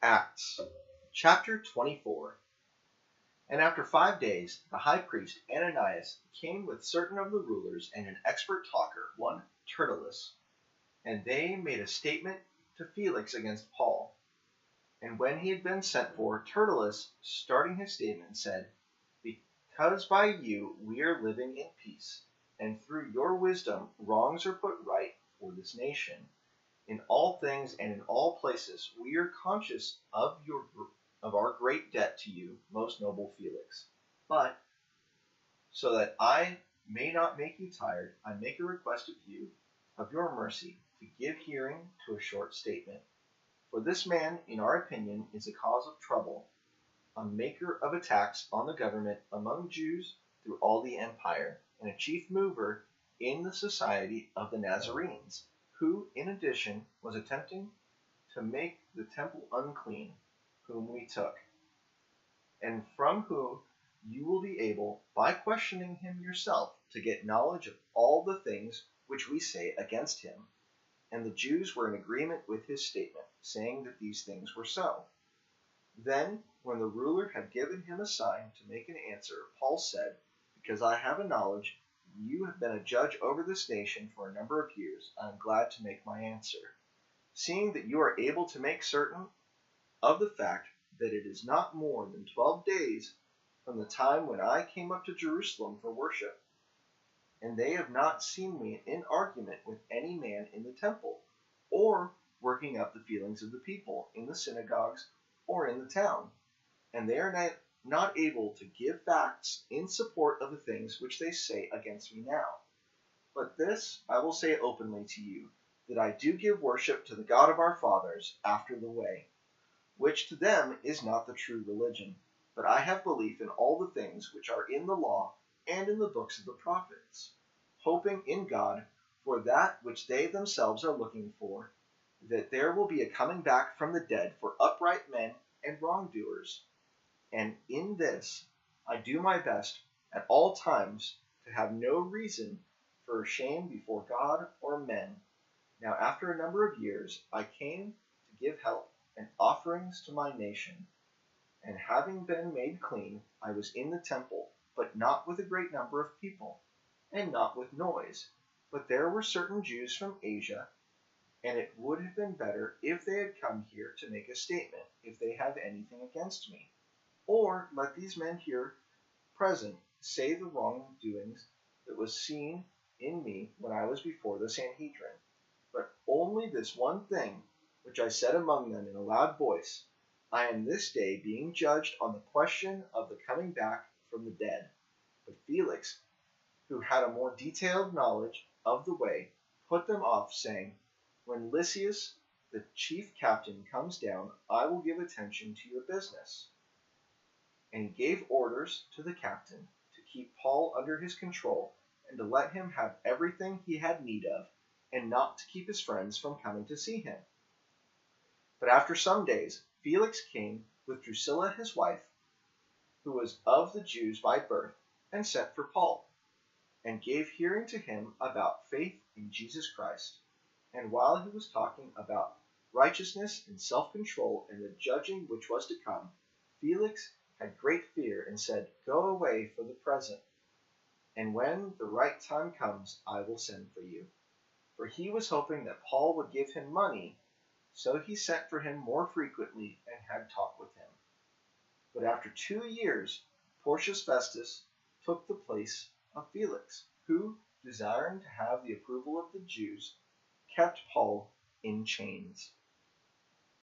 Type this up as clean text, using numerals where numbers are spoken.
Acts, chapter 24. And after 5 days, the high priest Ananias came with certain of the rulers and an expert talker, one Tertullus, and they made a statement to Felix against Paul. And when he had been sent for, Tertullus, starting his statement, said, "Because by you we are living in peace, and through your wisdom wrongs are put right for this nation. In all things and in all places we are conscious of our great debt to you, most noble Felix. But, so that I may not make you tired, I make a request of you, of your mercy, to give hearing to a short statement. For this man, in our opinion, is a cause of trouble, a maker of attacks on the government among Jews through all the empire, and a chief mover in the society of the Nazarenes, who, in addition, was attempting to make the temple unclean, whom we took, and from whom you will be able, by questioning him yourself, to get knowledge of all the things which we say against him." And the Jews were in agreement with his statement, saying that these things were so. Then, when the ruler had given him a sign to make an answer, Paul said, "Because I have a knowledge you have been a judge over this nation for a number of years, I am glad to make my answer, seeing that you are able to make certain of the fact that it is not more than 12 days from the time when I came up to Jerusalem for worship, and they have not seen me in argument with any man in the temple, or working up the feelings of the people in the synagogues or in the town, and they are not able to give facts in support of the things which they say against me now. But this I will say openly to you, that I do give worship to the God of our fathers after the way, which to them is not the true religion. But I have belief in all the things which are in the law and in the books of the prophets, hoping in God for that which they themselves are looking for, that there will be a coming back from the dead for upright men and wrongdoers. And in this I do my best at all times to have no reason for shame before God or men. Now after a number of years I came to give help and offerings to my nation. And having been made clean, I was in the temple, but not with a great number of people, and not with noise. But there were certain Jews from Asia, and it would have been better if they had come here to make a statement, if they have anything against me. Or let these men here present say the wrongdoings that was seen in me when I was before the Sanhedrin. But only this one thing, which I said among them in a loud voice, I am this day being judged on the question of the coming back from the dead. But Felix, who had a more detailed knowledge of the way, put them off, saying, "When Lysias, the chief captain, comes down, I will give attention to your business." And he gave orders to the captain to keep Paul under his control, and to let him have everything he had need of, and not to keep his friends from coming to see him. But after some days, Felix came with Drusilla his wife, who was of the Jews by birth, and sent for Paul, and gave hearing to him about faith in Jesus Christ. And while he was talking about righteousness and self-control and the judging which was to come, Felix had great fear and said, "Go away for the present, and when the right time comes I will send for you." For he was hoping that Paul would give him money, so he sent for him more frequently and had talk with him. But after 2 years, Porcius Festus took the place of Felix, who, desiring to have the approval of the Jews, kept Paul in chains.